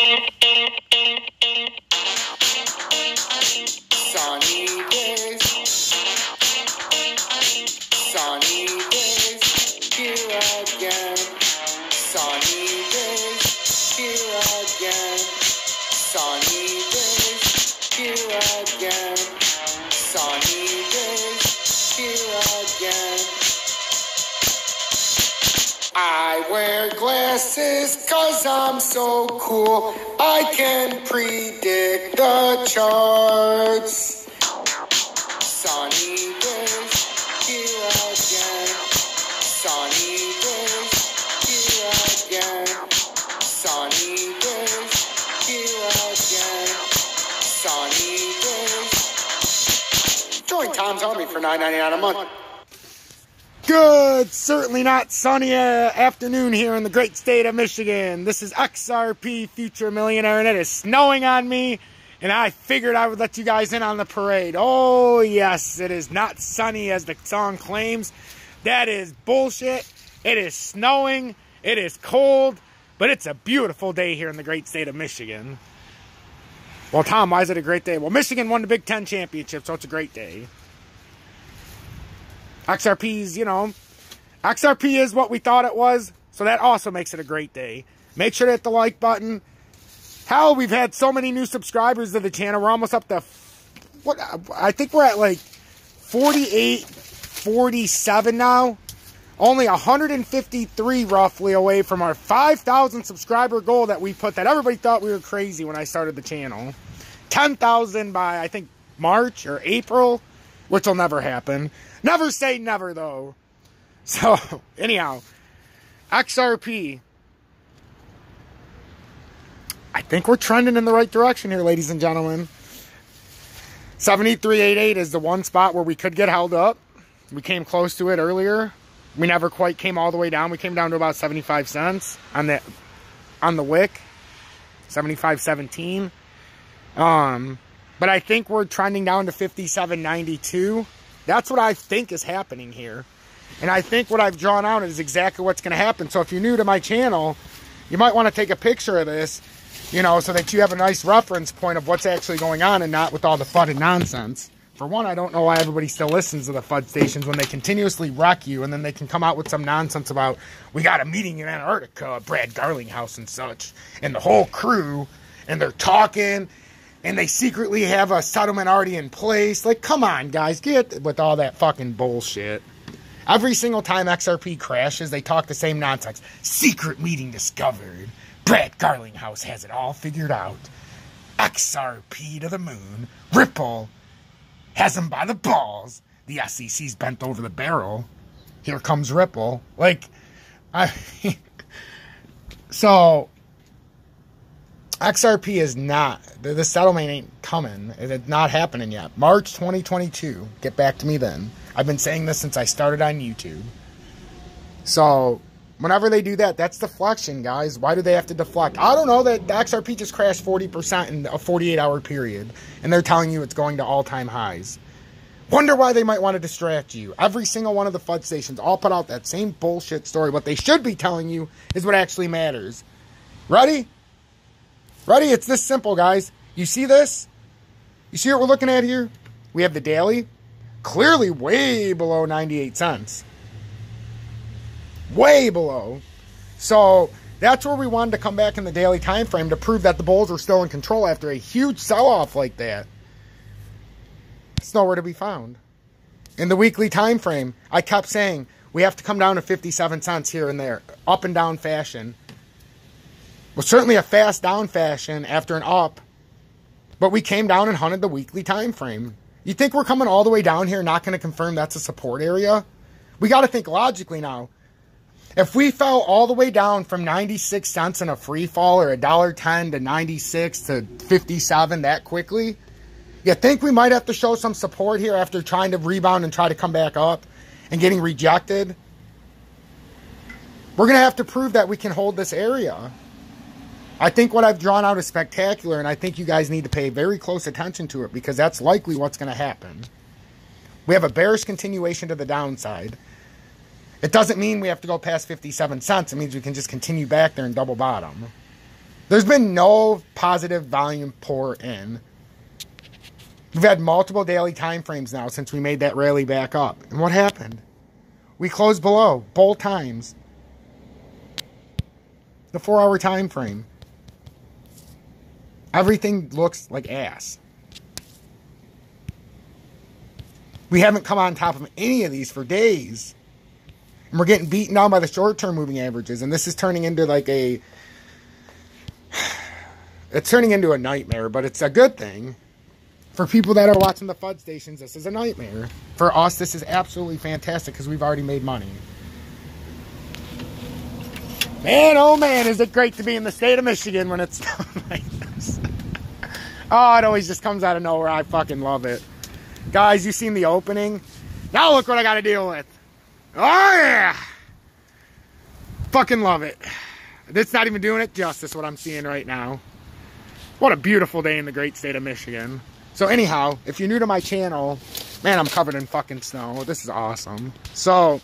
Sunny days, sunny days, here again. Sunny days, here again. Sunny days, here again. Sunny days, here again. I wear glasses 'cause I'm so cool. I can predict the charts. Sunny days, here again. Sunny days, here again. Sunny days, here again. Sunny days. Join Tom's Army for $9.99 a month. Good, certainly not sunny afternoon here in the great state of Michigan. This is XRP Future Millionaire, and it is snowing on me, and I figured I would let you guys in on the parade. Oh, yes, it is not sunny as the song claims. That is bullshit. It is snowing, it is cold, but it's a beautiful day here in the great state of Michigan. Well, Tom, why is it a great day? Well, Michigan won the Big Ten championship, so it's a great day. XRP's, you know, XRP is what we thought it was, so that also makes it a great day. Make sure to hit the like button. Hell, we've had so many new subscribers to the channel. We're almost up to, what, I think we're at like 48, 47 now. Only 153 roughly away from our 5,000 subscriber goal that we put, that everybody thought we were crazy when I started the channel. 10,000 by, I think, March or April, which will never happen. Never say never, though. So, anyhow, XRP. I think we're trending in the right direction here, ladies and gentlemen. 73.88 is the one spot where we could get held up. We came close to it earlier. We never quite came all the way down. We came down to about 75 cents on the wick. 75.17. But I think we're trending down to 57.92. That's what I think is happening here. And I think what I've drawn out is exactly what's going to happen. So if you're new to my channel, you might want to take a picture of this, you know, so that you have a nice reference point of what's actually going on and not with all the FUD and nonsense. For one, I don't know why everybody still listens to the FUD stations when they continuously wreck you, and then they can come out with some nonsense about, we got a meeting in Antarctica, Brad Garlinghouse and such, and the whole crew, and they're talking, and they secretly have a settlement already in place. Like, come on, guys, get with all that fucking bullshit. Every single time XRP crashes, they talk the same nonsense. Secret meeting discovered. Brad Garlinghouse has it all figured out. XRP to the moon. Ripple has him by the balls. The SEC's bent over the barrel. Here comes Ripple. Like, so XRP is not, the settlement ain't coming. It's not happening yet. March 2022. Get back to me then. I've been saying this since I started on YouTube. So, whenever they do that, that's deflection, guys. Why do they have to deflect? I don't know. That the XRP just crashed 40% in a 48-hour period, and they're telling you it's going to all-time highs. Wonder why they might want to distract you. Every single one of the FUD stations all put out that same bullshit story. What they should be telling you is what actually matters. Ready? Ready? It's this simple, guys. You see this? You see what we're looking at here? We have the daily. Clearly way below 98 cents. Way below. So that's where we wanted to come back in the daily time frame to prove that the bulls were still in control after a huge sell-off like that. It's nowhere to be found. In the weekly time frame, I kept saying we have to come down to 57 cents here and there, up and down fashion. Well, certainly a fast down fashion after an up, but we came down and hunted the weekly time frame. You think we're coming all the way down here, not going to confirm that's a support area? We got to think logically now. If we fell all the way down from 96 cents in a free fall, or $1.10 to 96 to 57 that quickly, you think we might have to show some support here after trying to rebound and try to come back up and getting rejected? We're going to have to prove that we can hold this area. I think what I've drawn out is spectacular, and I think you guys need to pay very close attention to it, because that's likely what's going to happen. We have a bearish continuation to the downside. It doesn't mean we have to go past 57 cents. It means we can just continue back there and double bottom. There's been no positive volume pour in. We've had multiple daily time frames now since we made that rally back up. And what happened? We closed below both times. The 4-hour time frame. Everything looks like ass. We haven't come on top of any of these for days. And we're getting beaten down by the short-term moving averages. And this is turning into like a... It's turning into a nightmare, but it's a good thing. For people that are watching the FUD stations, this is a nightmare. For us, this is absolutely fantastic because we've already made money. Man, oh man, is it great to be in the state of Michigan when it's like this. Oh, it always just comes out of nowhere. I fucking love it. Guys, you seen the opening? Now look what I got to deal with. Oh yeah! Fucking love it. It's not even doing it justice, what I'm seeing right now. What a beautiful day in the great state of Michigan. So anyhow, if you're new to my channel, man, I'm covered in fucking snow. This is awesome. So...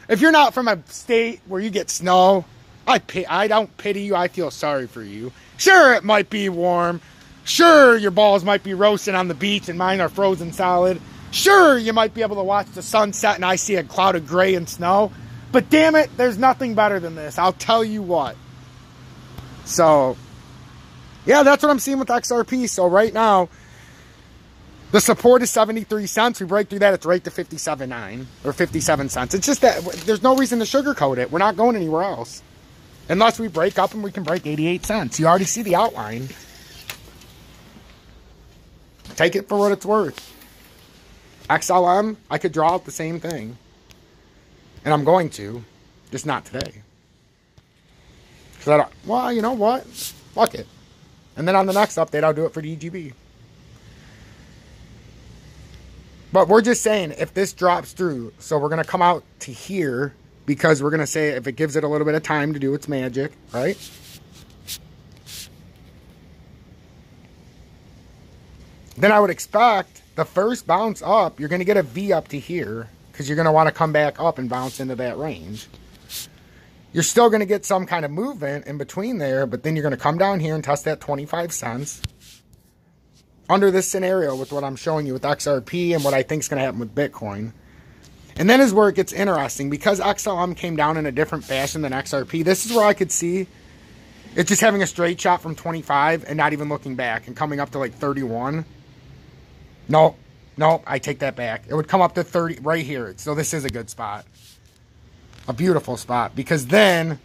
if you're not from a state where you get snow, I don't pity you. I feel sorry for you. Sure, it might be warm. Sure, your balls might be roasting on the beach and mine are frozen solid. Sure, you might be able to watch the sunset and I see a cloud of gray and snow. But damn it, there's nothing better than this. I'll tell you what. So, yeah, that's what I'm seeing with XRP. So right now, the support is 73 cents. We break through that, it's right to 57.9 or 57 cents. It's just that there's no reason to sugarcoat it. We're not going anywhere else. Unless we break up and we can break 88 cents. You already see the outline. Take it for what it's worth. XLM, I could draw out the same thing. And I'm going to. Just not today. Because I don't, well, you know what? Fuck it. And then on the next update, I'll do it for the EGB. But we're just saying, if this drops through, so we're going to come out to here, because we're going to say if it gives it a little bit of time to do its magic, right? Then I would expect the first bounce up, you're going to get a V up to here, because you're going to want to come back up and bounce into that range. You're still going to get some kind of movement in between there, but then you're going to come down here and test that 25 cents. Under this scenario with what I'm showing you with XRP and what I think is going to happen with Bitcoin. And then is where it gets interesting. Because XLM came down in a different fashion than XRP, this is where I could see it just having a straight shot from 25 and not even looking back and coming up to like 31. Nope. Nope. I take that back. It would come up to 30 right here. So this is a good spot. A beautiful spot. Because then...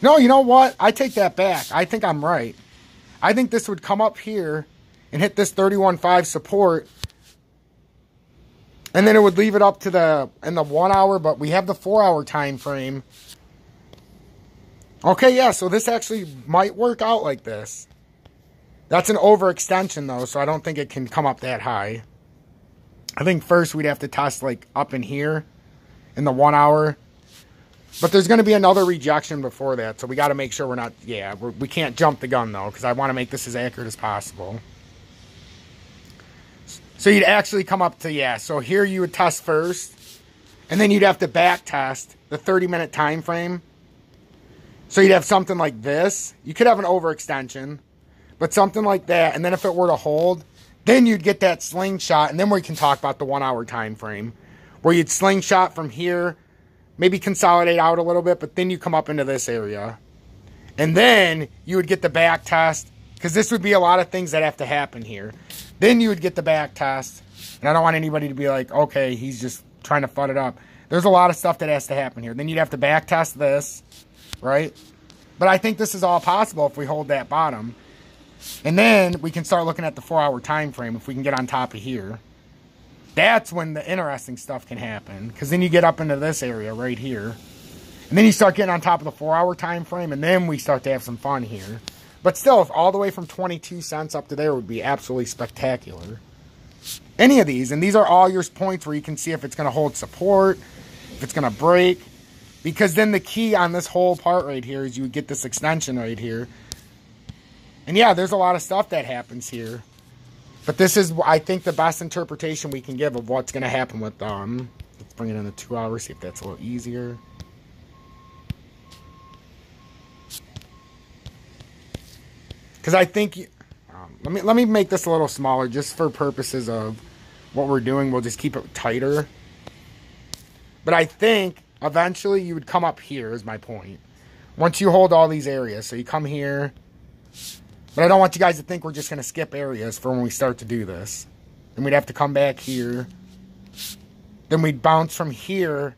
no, you know what? I take that back. I think I'm right. I think this would come up here and hit this 31.5 support. And then it would leave it up to the 1 hour, but we have the 4 hour time frame. Okay, yeah, so this actually might work out like this. That's an overextension though, so I don't think it can come up that high. I think first we'd have to test like up in here in the 1 hour. But there's going to be another rejection before that, so we got to make sure we're not... yeah, we can't jump the gun, though, because I want to make this as accurate as possible. So you'd actually come up to... yeah, so here you would test first, and then you'd have to back test the 30-minute time frame. So you'd have something like this. You could have an overextension, but something like that, and then if it were to hold, then you'd get that slingshot, and then we can talk about the 1 hour time frame, where you'd slingshot from here... maybe consolidate out a little bit, but then you come up into this area. And then you would get the back test, because this would be a lot of things that have to happen here. Then you would get the back test, and I don't want anybody to be like, okay, he's just trying to FUD it up. There's a lot of stuff that has to happen here. Then you'd have to back test this, right? But I think this is all possible if we hold that bottom. And then we can start looking at the 4 hour time frame if we can get on top of here. That's when the interesting stuff can happen. Because then you get up into this area right here. And then you start getting on top of the 4 hour time frame. And then we start to have some fun here. But still, if all the way from 22 cents up to there would be absolutely spectacular. Any of these. And these are all your points where you can see if it's going to hold support. If it's going to break. Because then the key on this whole part right here is you would get this extension right here. And yeah, there's a lot of stuff that happens here. But this is, I think, the best interpretation we can give of what's going to happen with, let's bring it in the 2 hours, see if that's a little easier. Because I think, let me make this a little smaller just for purposes of what we're doing. We'll just keep it tighter. But I think eventually you would come up here is my point. Once you hold all these areas. So you come here. But I don't want you guys to think we're just going to skip areas for when we start to do this. And we'd have to come back here. Then we'd bounce from here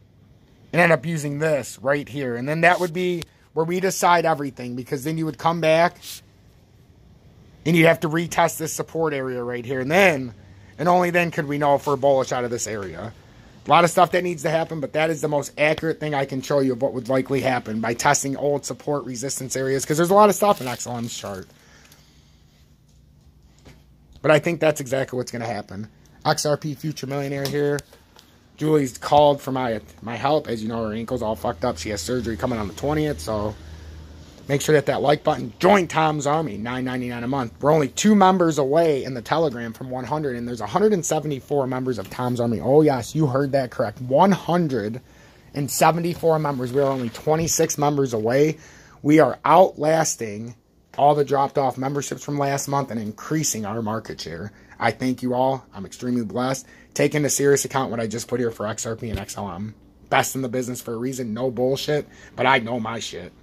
and end up using this right here. And then that would be where we decide everything. Because then you would come back and you'd have to retest this support area right here. And only then could we know if we're bullish out of this area. A lot of stuff that needs to happen, but that is the most accurate thing I can show you of what would likely happen by testing old support resistance areas, because there's a lot of stuff in XLM's chart. But I think that's exactly what's going to happen. XRP Future Millionaire here. Julie's called for my help. As you know, her ankle's all fucked up. She has surgery coming on the 20th, so make sure that like button. Join Tom's Army, $9.99 a month. We're only 2 members away in the Telegram from 100, and there's 174 members of Tom's Army. Oh, yes, you heard that correct. 174 members. We are only 26 members away. We are outlasting all the dropped-off memberships from last month and increasing our market share. I thank you all. I'm extremely blessed. Take into serious account what I just put here for XRP and XLM. Best in the business for a reason. No bullshit, but I know my shit.